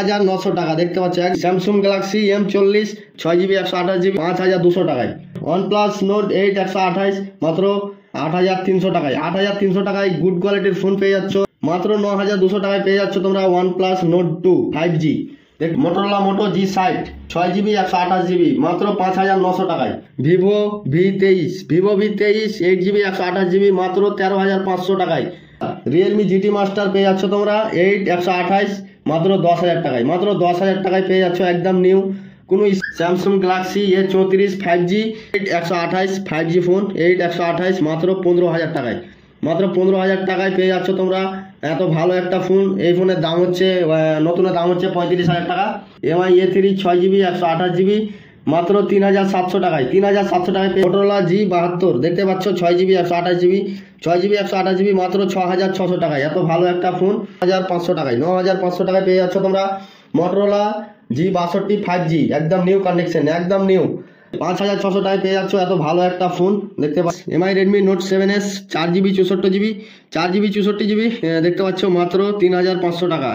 1900 টাকা দেখতে পাচ্ছ। Samsung Galaxy M40 6GB 128GB 5200 টাকায়। OnePlus Nord 8 128 মাত্র 8300 টাকায়। 8300 টাকায় গুড কোয়ালিটির ফোন পেয়ে যাচ্ছ। মাত্র 9200 টাকায় পেয়ে যাচ্ছ তোমরা OnePlus Nord 2 5G। মোটরোলা মোটো G60 6GB 128GB মাত্র 5900 টাকায়। ভিভো V23 8GB 128GB মাত্র 13500 টাকায়। রিয়েলমি GT মাস্টার পেয়ে যাচ্ছ তোমরা 8 128 মাত্র 10000 টাকায়। মাত্র 10000 টাকায় পেয়ে যাচ্ছ একদম নিউ কোনো Samsung Galaxy A34 5G 8 128 5G phone 8 128 মাত্র 15000 টাকায়। মাত্র 15000 টাকায় পেয়ে যাচ্ছ তোমরা এত ভালো একটা ফোন। এই ফোনের দাম হচ্ছে নতুনের দাম হচ্ছে 35000 টাকা। MI A3 6GB 128GB মাত্র 3700 টাকায়। 3700 টাকায় মোটরোলা G72 দেখতে পাচ্ছ 6GB 128GB মাত্র 6600 টাকায়। এত ভালো একটা ফোন 9500 টাকায়। 9500 টাকায় পেয়ে যাচ্ছ তোমরা মোটরোলা G62 5G একদম নিউ কন্ডিশন একদম নিউ 5600 টাকায় পেয়ে যাচ্ছ এত ভালো একটা ফোন দেখতে পাচ্ছ। MI Redmi Note 7S 4GB 64GB দেখতে পাচ্ছ মাত্র 3500 টাকা।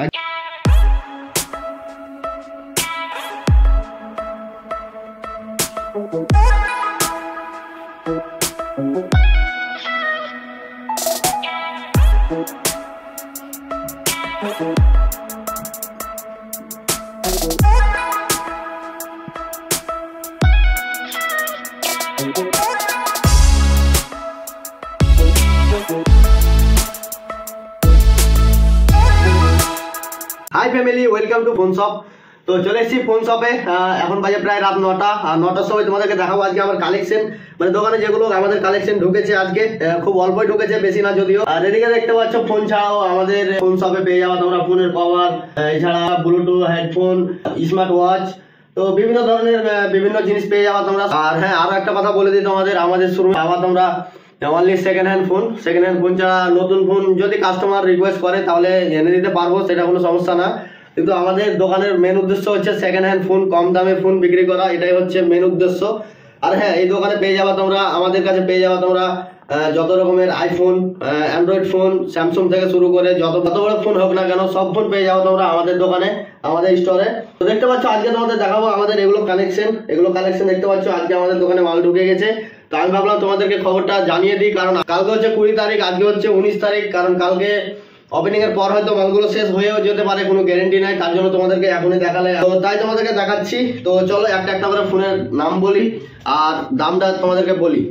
Hi family, welcome to phone shop. তো চলে এসেছি ফোন শপে। এখন বাজে প্রায় রাত 9টা। 9টার সময় তোমাদেরকে দেখাবো আজকে আমার কালেকশন, মানে দোকানে যেগুলো আমাদের কালেকশন ঢুকেছে আজকে। খুব অল্পই ঢুকেছে, বেশি না যদিও। আর এদিকে দেখতে পাচ্ছ ফোন ছাড়াও আমাদের ফোন শপে পেয়ে যাওয়া তোমরা ফোনের কভার, এছাড়া ব্লুটুথ হেডফোন, স্মার্ট ওয়াচ, তো বিভিন্ন ধরনের বিভিন্ন জিনিস পেয়ে যাওয়া তোমরা। আর হ্যাঁ, আরো একটা কথা বলে দিই তোমাদের, আমাদের শুরু আবার তোমরা অনলি সেকেন্ড হ্যান্ড ফোন ছাড়া নতুন ফোন যদি কাস্টমার রিকোয়েস্ট করে তাহলে এনে দিতে পারবো, সেটা কোনো সমস্যা না। কিন্তু আমাদের দোকানের মেন উদ্দেশ্য হচ্ছে সেকেন্ড হ্যান্ড ফোন, কম দামে ফোন বিক্রি করা, এটাই হচ্ছে মেন উদ্দেশ্য। আর হ্যাঁ, এই দোকানে পেয়ে যাওয়া তোমরা, আমাদের কাছে পেয়ে যাওয়া তোমরা যত রকমের আইফোন, অ্যান্ড্রয়েড ফোন, স্যামসাং থেকে শুরু করে যত বড় ফোন হোক না কেন সব ফোন পেয়ে যাও তোমরা আমাদের দোকানে, আমাদের স্টোরে। তো দেখতে পাচ্ছ আজকে তোমাদের দেখাবো আমাদের এগুলো কালেকশন দেখতে পাচ্ছ আজকে আমাদের দোকানে মাল ঢুকে গেছে। তো আমি ভাবলাম তোমাদেরকে খবরটা জানিয়ে দিই, কারণ কালকে হচ্ছে 20 তারিখ, আজকে হচ্ছে 19 তারিখ। কারণ কালকে ওপেনিং এর পর হয়তো মালগুলো শেষ হয়েও যেতে পারে, কোনো গ্যারেন্টি নাই, তার জন্য তোমাদেরকে এখনই দেখালে, তো তাই তোমাদেরকে দেখাচ্ছি। তো চলো একটা একটা করে ফোনের নাম বলি আর দামটা তোমাদেরকে বলি।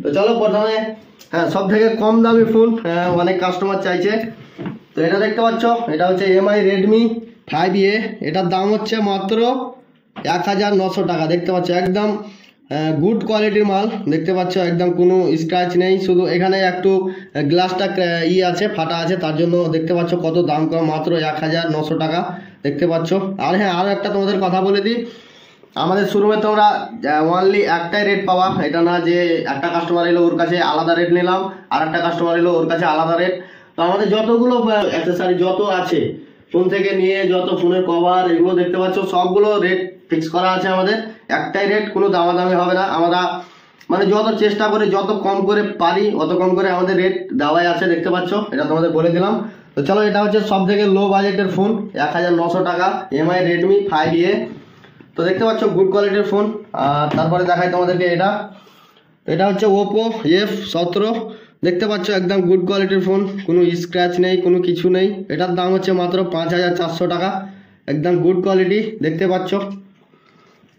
তো চলো প্রথমে, হ্যাঁ, সব থেকে কম দামি ফোন অনেক কাস্টমার চাইছে। তো এটা দেখতে পাচ্ছ, এটা হচ্ছে MI Redmi 5A। এটার দাম হচ্ছে মাত্র 1900 টাকা দেখতে পাচ্ছ। একদম গুড কোয়ালিটির মাল দেখতে পাচ্ছ, একদম কোনো স্ক্র্যাচ নেই, শুধু এখানে একটু গ্লাসটা আছে, ফাটা আছে, তার জন্য দেখতে পাচ্ছ কত দাম কম, মাত্র 1900 টাকা দেখতে পাচ্ছ। আর হ্যাঁ, আরও একটা তোমাদের কথা বলে দিই, আমাদের শোরুমে তোমরা অনলি একটাই রেট পাওয়া, এটা না যে একটা কাস্টমার এলো ওর কাছে আলাদা রেট নিলাম, আর একটা কাস্টমার এলো ওর কাছে আলাদা রেট। তো আমাদের যতগুলো অ্যাক্সেসরি যত আছে, ফোন থেকে নিয়ে যত ফোনের কভার এগুলো দেখতে পাচ্ছ সবগুলো রেট ফিক্স করা আছে আমাদের, একটাই রেট, কোনো দামাদামি হবে না। আমরা মানে যত চেষ্টা করে যত কম করে পারি অত কম করে আমাদের রেট দেওয়াই আছে দেখতে পাচ্ছ, এটা তোমাদের বলে দিলাম। তো চলো, এটা হচ্ছে সব থেকে লো বাজেটের ফোন 1900 টাকা MI Redmi 5A। তো দেখতে পাচ্ছ গুড কোয়ালিটির ফোন। আর তারপরে দেখাই তোমাদেরকে এটা হচ্ছে Oppo F17 দেখতে পাচ্ছ, একদম গুড কোয়ালিটির ফোন, কোনো স্ক্র্যাচ নেই, কোনো কিছু নেই। এটার দাম হচ্ছে মাত্র 5400 টাকা, একদম গুড কোয়ালিটি দেখতে পাচ্ছ।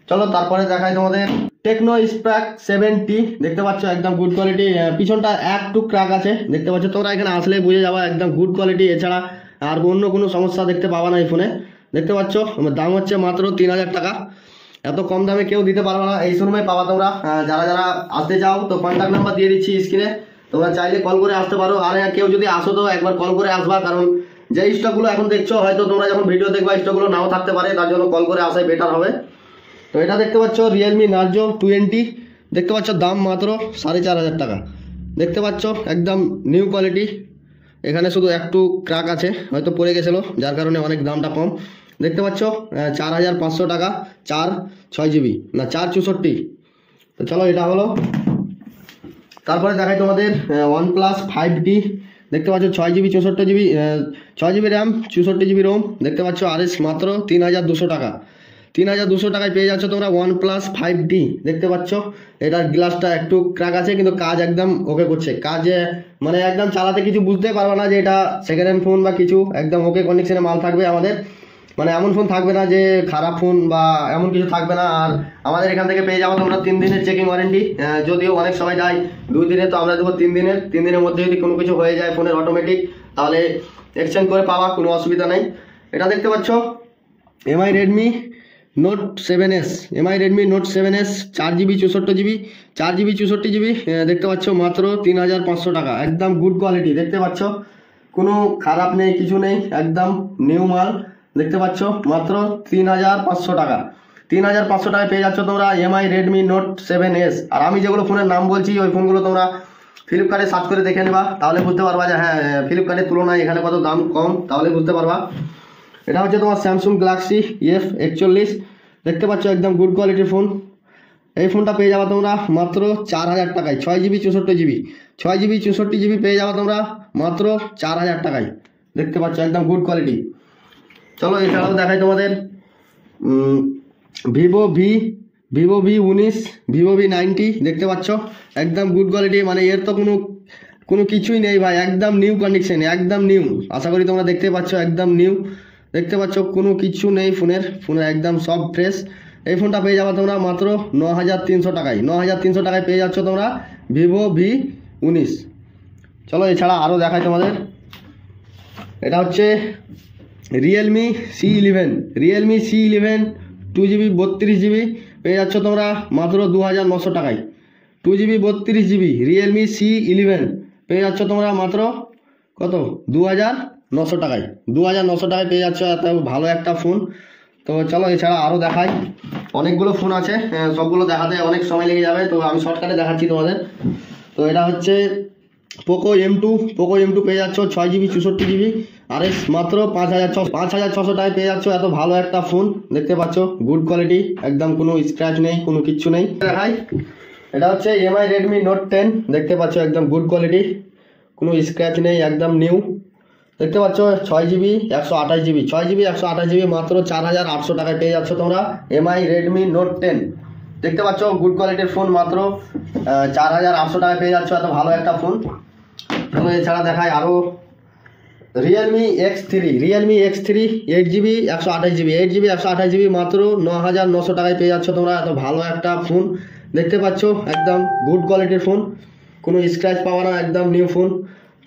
চলো তারপরে দেখাই তোমাদের টেকনো স্পার্ক 7T দেখতে পাচ্ছ, একদম গুড কোয়ালিটি, পিছনটা একটু ক্র্যাক আছে দেখতে পাচ্ছ। তোমরা এখানে আসলে বুঝে যাবা একদম গুড কোয়ালিটি, এছাড়া আর অন্য কোনো সমস্যা দেখতে পাবা না এই ফোনে দেখতে পাচ্ছ। দাম হচ্ছে মাত্র 3000 টাকা, এত কম দামে কেউ দিতে পারবে না, এই শোরুমে পাবা তোমরা। যারা যারা আসতে চাও তো কন্ট্যাক্ট নাম্বার দিয়ে দিচ্ছি স্ক্রিনে, তোমরা চাইলে কল করে আসতে পারো। আর কেউ যদি আসো তো একবার কল করে আসবা, কারণ যে স্টকগুলো এখন দেখছো হয়তো তোমরা যখন ভিডিও দেখবা স্টকগুলো নাও থাকতে পারে, তার জন্য কল করে আসাই বেটার হবে। তো এটা দেখতে পাচ্ছ Realme Narzo 20 দেখতে পাচ্ছ, দাম মাত্র 4500 টাকা দেখতে পাচ্ছ, একদম নিউ কোয়ালিটি। এখানে শুধু একটু ক্র্যাক আছে, হয়তো পড়ে গেছিলো, যার কারণে অনেক দামটা কম দেখতে পাচ্ছ। 4500 টাকা 4/6GB না 4/64। তো চলো এটা হলো। তারপরে দেখাই তোমাদের OnePlus 5T দেখতে পাচ্ছ 6GB 64GB 6GB RAM 64GB Rome দেখতে পাচ্ছ RS মাত্র 3200 টাকা। 3200 টাকায় পেয়ে যাচ্ছ তোমরা OnePlus 5D দেখতে পাচ্ছ। এটার গ্লাসটা একটু ক্র্যাক আছে কিন্তু কাজ একদম ওকে করছে, কাজে মানে একদম চালাতে কিছু বুঝতে পারবে না যে এটা সেকেন্ড হ্যান্ড ফোন বা কিছু, একদম ওকে কন্ডিশনে মাল থাকবে আমাদের, মানে এমন ফোন থাকবে না যে খারাপ ফোন বা এমন কিছু থাকবে না। আর আমাদের এখান থেকে পেয়ে যাবো তোমরা 3 দিনের চেকিং ওয়ারেন্টি, যদিও অনেক সময় যায় 2 দিনের, তো আমরা দেবো 3 দিনের। 3 দিনের মধ্যে যদি কোনো কিছু হয়ে যায় ফোনের অটোমেটিক, তাহলে এক্সচেঞ্জ করে পাওয়া, কোনো অসুবিধা নেই। এটা দেখতে পাচ্ছ MI Redmi Note 7S, MI Redmi Note 7S 4GB 64GB 4GB 64GB দেখতে পাচ্ছ মাত্র 3500 টাকা। একদম গুড কোয়ালিটি দেখতে পাচ্ছ, কোনো খারাপ নেই কিছু নেই, একদম নিউ মাল দেখতে পাচ্ছ মাত্র 3500 টাকা। 3500 টাকায় পেয়ে যাচ্ছ তোমরা MI Redmi Note 7S। আর আমি যেগুলো ফোনের নাম বলছি ওই ফোনগুলো তোমরা ফ্লিপকার্টে সার্চ করে দেখে নেবা, তাহলে বুঝতে পারবা যে হ্যাঁ ফ্লিপকার্টের তুলনায় এখানে কত দাম কম, তাহলে বুঝতে পারবা। এটা হচ্ছে তোমার স্যামসুং গ্যালাক্সি F41 দেখতে পাচ্ছ, একদম গুড কোয়ালিটির ফোন। এই ফোনটা পেয়ে যাবা তোমরা মাত্র 4000 টাকায়। 6GB 64GB 6GB 64GB পেয়ে যাবা তোমরা মাত্র 4000 টাকায় দেখতে পাচ্ছ, একদম গুড কোয়ালিটি। চলো এছাড়াও দেখাই তোমাদের ভিভো V19 ভিভো V90 দেখতে পাচ্ছ, একদম গুড কোয়ালিটি, মানে এর তো কোনো কিছুই নেই ভাই, একদম নিউ কন্ডিশন, একদম নিউ। আশা করি তোমরা দেখতে পাচ্ছ একদম নিউ দেখতে পাচ্ছ, কোনো কিছু নেই ফোনের একদম সব ফ্রেশ। এই ফোনটা পেয়ে যাবে তোমরা মাত্র 9300 টাকায়। 9300 টাকায় পেয়ে যাচ্ছ তোমরা ভিভো V19। চলো এছাড়া আরও দেখাই তোমাদের, এটা হচ্ছে রিয়েলমি C11 2GB 32GB পেয়ে যাচ্ছ তোমরা মাত্র 2900 টাকায়। 2GB 32GB রিয়েলমি C11 পেয়ে যাচ্ছ তোমরা মাত্র কত 2900 টাকায়। 2900 টাকায় পেয়ে যাচ্ছ, এত ভালো একটা ফোন। তো চলো এছাড়া আরও দেখাই, অনেকগুলো ফোন আছে, সবগুলো দেখাতে অনেক সময় লেগে যাবে, তো আমি শর্টকাটে দেখাচ্ছি তোমাদের। তো এটা হচ্ছে পোকো M2 পেয়ে যাচ্ছ 6GB 64GB RS মাত্র 5600 টাকায় পেয়ে যাচ্ছ। এত ভালো একটা ফোন দেখতে পাচ্ছ, গুড কোয়ালিটি, একদম কোনো স্ক্র্যাচ নেই, কোনো কিচ্ছু নেই। দেখাই, এটা হচ্ছে MI Redmi Note 10 দেখতে পাচ্ছ, একদম গুড কোয়ালিটি, কোনো স্ক্র্যাচ নেই, একদম নিউ দেখতে পাচ্ছ। 6GB 128GB মাত্র 4800 টাকায় পেয়ে যাচ্ছ তোমরা MI Redmi Note 10 দেখতে পাচ্ছ, গুড কোয়ালিটির ফোন মাত্র 4800 টাকায় পেয়ে যাচ্ছ, এত ভালো একটা ফোন। তো এছাড়া দেখায় আরও রিয়েলমি X3 8GB 128GB মাত্র 9900 টাকায় পেয়ে যাচ্ছ তোমরা, এত ভালো একটা ফোন দেখতে পাচ্ছ, একদম গুড কোয়ালিটির ফোন, কোনো স্ক্র্যাচ পাওয়া না, একদম নিউ ফোন।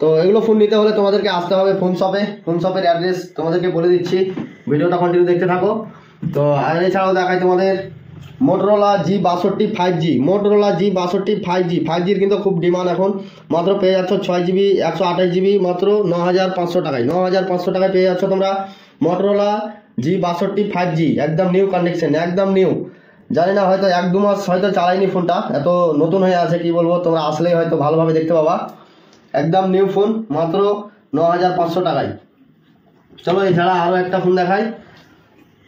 তো এগুলো ফোন নিতে হলে তোমাদেরকে আসতে হবে ফোন শপের অ্যাড্রেস তোমাদেরকে বলে দিচ্ছি, ভিডিওটা কন্টিনিউ দেখতে থাকো। তো আর এছাড়াও দেখাই তোমাদের Motorola G62 5Gর কিন্তু খুব ডিমান্ড এখন, মাত্র পেয়ে যাচ্ছ 6GB 128GB মাত্র 9500 টাকায়। 9500 টাকায় পেয়ে যাচ্ছ তোমরা Motorola G62 5G, একদম নিউ কন্ডিশন, একদম নিউ। জানি না, হয়তো 1-2 মাস হয়তো চালাইনি ফোনটা, এত নতুন হয়ে আছে, কি বলবো, তোমরা আসলেই হয়তো ভালোভাবে দেখতে পাবা, একদম নিউ ফোন মাত্র 9500 টাকায়। চলো এছাড়া আরও একটা ফোন দেখাই,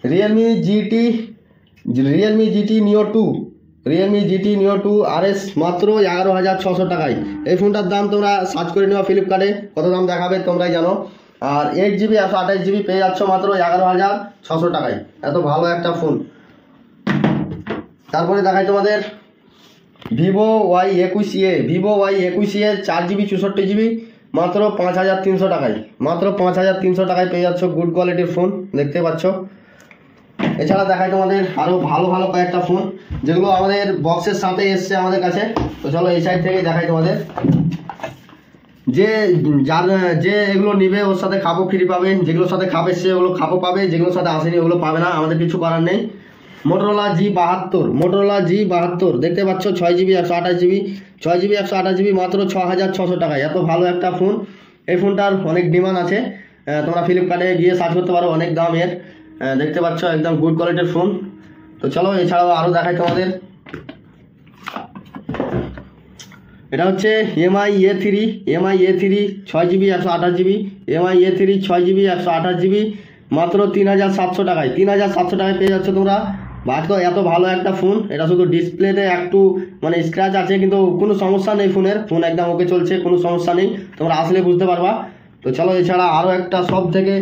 রিয়েলমি GT Neo 2 RS মাত্র 11600 টাকায়। এই ফোনটার দাম তোমরা সার্চ করে নেওয়া ফ্লিপকার্টে, কত দাম দেখাবে তোমরাই জানো। আর 8GB 128GB পেয়ে যাচ্ছ মাত্র 11600 টাকায়, এত ভালো একটা ফোন। তারপরে দেখাই তোমাদের ভিভো Y21 4GB 64GB মাত্র 5300 টাকায়। মাত্র 5300 টাকায় পেয়ে যাচ্ছ গুড কোয়ালিটির ফোন দেখতে পাচ্ছ। এছাড়া দেখাই তোমাদের আরও ভালো কয়েকটা ফোন, যেগুলো আমাদের বক্সের সাথে এসছে আমাদের কাছে। তো চলো এই সাইড থেকে দেখাই তোমাদের, যে এগুলো নিবে ওর সাথে খাপও ফ্রি পাবে, যেগুলোর সাথে খাপ এসছে ওগুলো খাপও পাবে, যেগুলোর সাথে আসেনি ওগুলো পাবে না, আমাদের কিছু করার নেই। Motorola G72 দেখতে পাচ্ছ 6GB 128GB মাত্র 6600 টাকায়, এত ভালো একটা ফোন। এই ফোনটার অনেক ডিমান্ড আছে, তোমরা ফ্লিপকার্টে গিয়ে সার্চ করতে পারো, অনেক দাম এর দেখতে পাচ্ছ, একদম গুড কোয়ালিটির ফোন। তো চলো এছাড়াও আরও দেখাই তোমাদের, এটা হচ্ছে MI A3 6GB 128GB MI A3 6GB 128GB মাত্র 3700 টাকায়। 3700 টাকায় পেয়ে যাচ্ছ তোমরা বাট তো এত ভালো একটা ফোন, এটা শুধু ডিসপ্লেতে একটু মানে স্ক্র্যাচ আছে, কিন্তু কোনো সমস্যা নেই ফোনের, ফোন একদম ওকে চলছে, কোনো সমস্যা নেই, তোমরা আসলে বুঝতে পারবা। তো চলো এছাড়া আরও একটা সব থেকে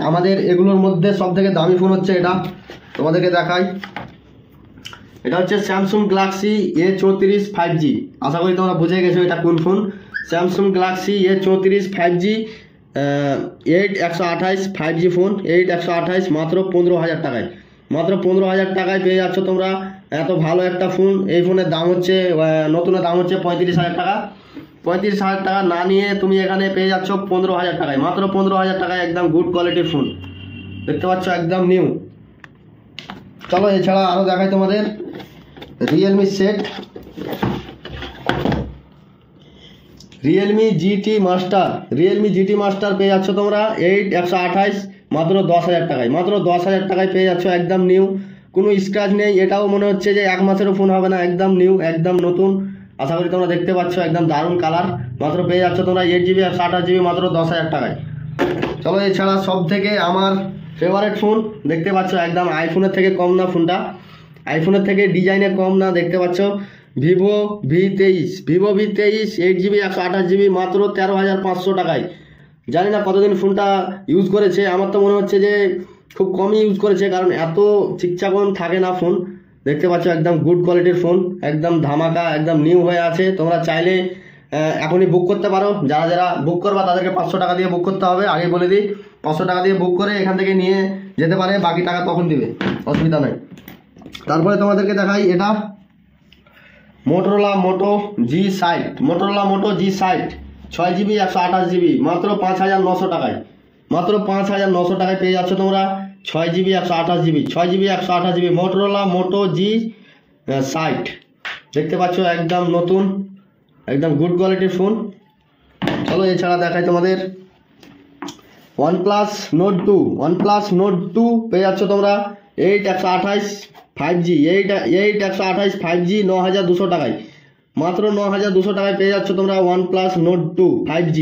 আমাদের এগুলোর মধ্যে সব থেকে দামি ফোন হচ্ছে এটা, তোমাদেরকে দেখাই। এটা হচ্ছে স্যামসুং গ্যালাক্সি A34 5G। আশা করি তোমরা বুঝে গেছো এটা কোন phone. Samsung Galaxy A34 5G 8128 5G phone, 8128 মাত্র 15,000 টাকায়। মাত্র 15,000 টাকায় পেয়ে যাচ্ছ তোমরা এত ভালো একটা ফোন। এই ফোনের দাম হচ্ছে নতুনের দাম হচ্ছে 35,000 টাকা। 35,000 টাকা না নিয়ে তুমি এখানে পেয়ে যাচ্ছ 15,000 টাকায়, মাত্র 15,000 টাকায় একদম গুড কোয়ালিটির ফোন, দেখতে পাচ্ছ একদম নিউ। চলো এছাড়া আরও দেখাই তোমাদের Realme set, Realme GT master. Realme GT master পেয়ে যাচ্ছ তোমরা 8128 মাত্র 10,000 টাকায়। মাত্র 10,000 টাকায় পেয়ে যাচ্ছ একদম নিউ, কোনো স্ক্র্যাচ নেই। এটাও মনে হচ্ছে যে 1 মাসেরও ফোন হবে না, একদম নিউ, একদম নতুন। আশা করি তোমরা দেখতে পাচ্ছ একদম দারুণ কালার। মাত্র পেয়ে যাচ্ছ তোমরা 8GB 128GB মাত্র 10,000 টাকায়। চলো এছাড়া সব থেকে আমার ফেভারিট ফোন, দেখতে পাচ্ছ একদম আইফোনের থেকে কম না ফোনটা, আইফোনের থেকে ডিজাইনে কম না, দেখতে পাচ্ছ Vivo V23। Vivo V23 8GB 128GB মাত্র 13,500 টাকায়। জানি না কতদিন ফোনটা ইউজ করেছে, আমার তো মনে হচ্ছে যে খুব কমই ইউজ করেছে, কারণ এত ঠিকঠাকন থাকে না ফোন। দেখতে পাচ্ছ একদম গুড কোয়ালিটির ফোন, একদম ধামাকা, একদম নিউ হয়ে আছে। তোমরা চাইলে এখনই বুক করতে পারো। যারা যারা বুক করবা তাদেরকে 500 টাকা দিয়ে বুক করতে হবে, আগে বলে দিই। 500 টাকা দিয়ে বুক করে এখান থেকে নিয়ে যেতে পারে, বাকি টাকা তখন দিবে, অসুবিধা নেই। তারপরে তোমাদেরকে দেখাই এটা মোটরোলা মোটো G60। মোটরোলা মোটো G60 6GB 128GB মাত্র 5,900 টাকায়। মাত্র 5,900 টাকায় পেয়ে যাচ্ছ তোমরা 6GB 128GB 6GB 128GB Motorola মোটো G60। দেখতে পাচ্ছ একদম নতুন, একদম গুড কোয়ালিটির ফোন। চলো এছাড়া দেখাই তোমাদের OnePlus Nord 2। OnePlus Nord 2 পেয়ে যাচ্ছ তোমরা 8128 5G 8128 5G 9,200 টাকায়। মাত্র 9,200 টাকায় পেয়ে যাচ্ছ তোমরা OnePlus Nord 2 5G।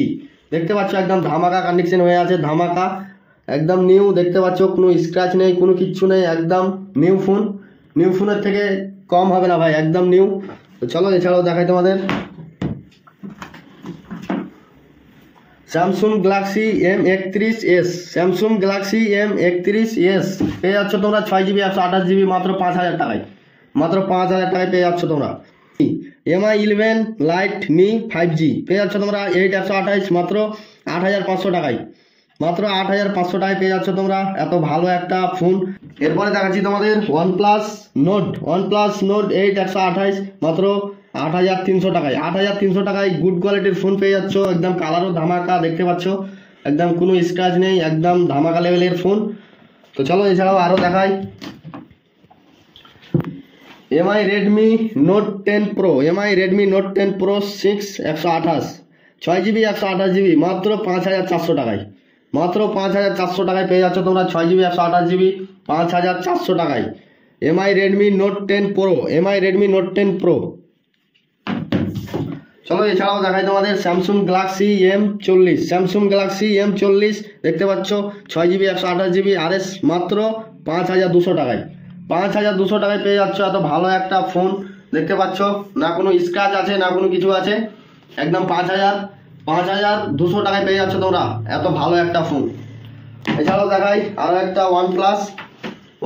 দেখতে পাচ্ছ একদম ধামাকা কন্ডিশন হয়ে আছে, ধামাকা, একদম নিউ। দেখতে পাচ্ছ কোনো স্ক্র্যাচ নেই, কোনো কিচ্ছু নেই, একদম নিউ ফোন। নিউ ফোনের থেকে কম হবে না ভাই, একদম নিউ। তো চলো এছাড়াও দেখাই তোমাদের Samsung Galaxy M31s। Samsung Galaxy M31s পেয়ে যাচ্ছ তোমরা 6GB 128GB মাত্র 5,000 টাকায়। মাত্র 5,000 টাকায় পেয়ে যাচ্ছ তোমরা। MI 11 লাইট মি 5G পেয়ে যাচ্ছ তোমরা 8128 মাত্র 8,500 টাকায়। মাত্র 8,500 টাকায় পেয়ে যাচ্ছ তোমরা এত ভালো একটা ফোন। এরপরে দেখাচ্ছি তোমাদের OnePlus Nord। OnePlus Nord 8 128 মাত্র 8,300 টাকায়। 8,300 টাকায় গুড কোয়ালিটির ফোন পেয়ে যাচ্ছ, একদম কালারও ধামাকা, দেখতে পাচ্ছ একদম কোনো স্ক্র্যাচ নেই, একদম ধামাকা লেভেলের ফোন। তো চলো এছাড়াও আরও দেখাই MI Redmi Note 10 Pro। MI Redmi Note 10 Pro 6 128 6GB 128GB মাত্র 5,400 টাকায়। মাত্র 5,400 টাকায় পেয়ে যাচ্ছ তোমরা 6GB 128GB 5,400 টাকায়। MI Redmi Note 10 Pro। MI Redmi Note 10 Pro। চলো এছাড়াও দেখাই তোমাদের Samsung Galaxy M40। Samsung Galaxy M40 দেখতে পাচ্ছ 6GB 128GB RS মাত্র 5,200 টাকায়। 5,200 টাকায় পেয়ে যাচ্ছ এত ভালো একটা ফোন। দেখতে পাচ্ছ না কোনো স্ক্র্যাচ আছে, না কোনো কিছু আছে, একদম 5,200 টাকায় পেয়ে যাচ্ছ তোমরা এত ভালো একটা ফোন। এছাড়াও দেখাই আরও একটা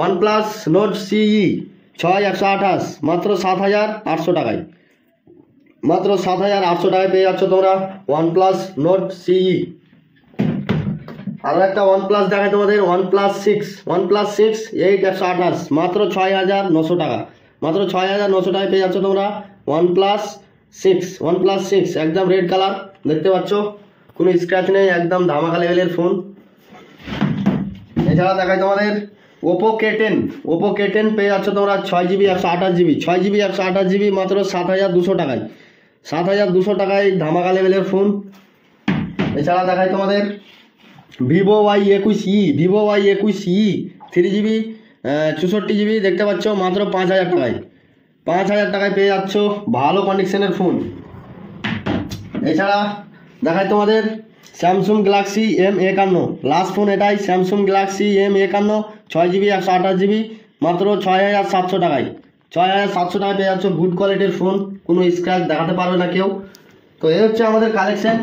OnePlus Nord CE 6 128 মাত্র 7,800 টাকায়। মাত্র 7,800 টাকায় পেয়ে যাচ্ছ তোমরা OnePlus Nord CE। আরও একটা OnePlus দেখায় তোমাদের OnePlus 6। OnePlus 6 8 128 মাত্র 6,900 টাকা। মাত্র 6,900 টাকায় পেয়ে যাচ্ছ তোমরা OnePlus 6। OnePlus 6 একদম রেড কালার, দেখতে পাচ্ছ কোনো স্ক্র্যাচ নেই, একদম ধামাকা লেভেলের ফোন। এছাড়া দেখায় তোমাদের Oppo K10। Oppo K10 পেয়ে যাচ্ছ তোমরা 6GB 128GB 6GB 128GB মাত্র 7,200 টাকায়। 7,200 টাকায় ধামাকা লেভেলের ফোন। এছাড়া দেখায় তোমাদের Vivo Y21e। Vivo Y21e 3GB 64GB দেখতে পাচ্ছ মাত্র 5,000 টাকায়। 5,000 টাকায় পেয়ে যাচ্ছ ভালো কন্ডিশনের ফোন। এছাড়া দেখায় তোমাদের Samsung Galaxy M51। Last phone এটাই, Samsung Galaxy M51 6GB 128GB মাত্র 6,700 টাকায়। 6,700 টাকায় পেয়ে যাচ্ছ গুড কোয়ালিটির ফোন, কোনো স্ক্র্যাচ দেখাতে পারবে না কেউ। তো এই হচ্ছে আমাদের কালেকশন,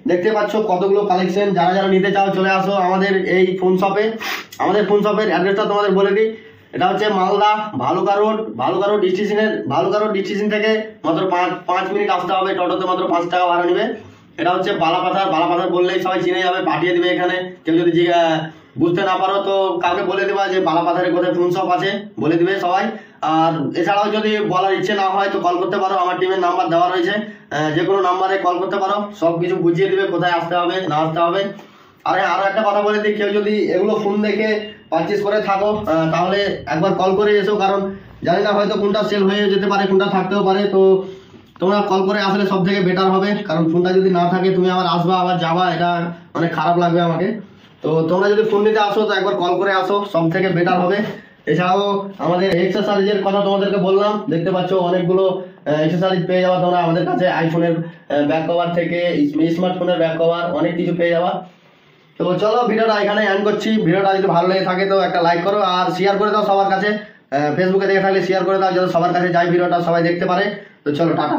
দেখতে পাচ্ছ কতগুলো কালেকশন। যারা যারা নিতে চাও চলে আসো আমাদের এই ফোন শপে। আমাদের ফোন শপের অ্যাড্রেসটা তোমাদের বলে দিই, এটা হচ্ছে মালদা ভালুকা রোড স্টেশন থেকে মাত্র 5 মিনিট আসতে হবে। টোটোতে মাত্র 5 টাকা ভাড়া নেবে। এটা হচ্ছে বালাপাথার বললেই সবাই চিনে যাবে, পাঠিয়ে দিবে এখানে। কেউ যদি বুঝতে না পারো তো কাউকে বলে দেবা যে বালাপাথারে কোথায় ফোন শপ আছে, বলে দিবে সবাই। আর এছাড়াও যদি বলার ইচ্ছে না হয় তো কল করতে পারো, আমার টিমের নাম্বার দেওয়া রয়েছে, যে কোনো নাম্বারে কল করতে পারো, সব কিছু বুঝিয়ে দিবে কোথায় আসতে হবে না আসতে হবে। আর আরো একটা কথা বলে দিই, কেউ যদি এগুলো ফোন দেখে পারচেস করে থাকো তাহলে একবার কল করে এসো, কারণ জানি না হয়তো কোনটা সেল হয়ে যেতে পারে, কোনটা থাকতেও পারে। তো তোমরা কল করে আসলে সব থেকে বেটার হবে, কারণ ফোনটা যদি না থাকে তুমি আবার আসবা আবার যাবা, এটা অনেক খারাপ লাগবে আমাকে। তো তোমরা যদি ফোন নিতে আসো তো একবার কল করে আসো, সব থেকে বেটার হবে। এছাড়াও আমাদের এক্সেসরিজের কথা তোমাদেরকে বললাম, দেখতে পাচ্ছ অনেকগুলো এক্সেসরিজ পেয়ে যাওয়া তোমরা আমাদের কাছে। আইফোনের ব্যাক কভার থেকে স্মার্টফোনের ব্যাক কভার অনেক কিছু পেয়ে যাওয়া। তো চলো ভিডিওটা এখানে এন্ড করছি। ভিডিওটা যদি ভালো লেগে থাকে তো একটা লাইক করো আর শেয়ার করে দাও সবার কাছে। ফেসবুকে দেখে থাকলে শেয়ার করে দাও, যাতে সবার কাছে যায় ভিডিওটা, সবাই দেখতে পারে। তো চলো টাটা।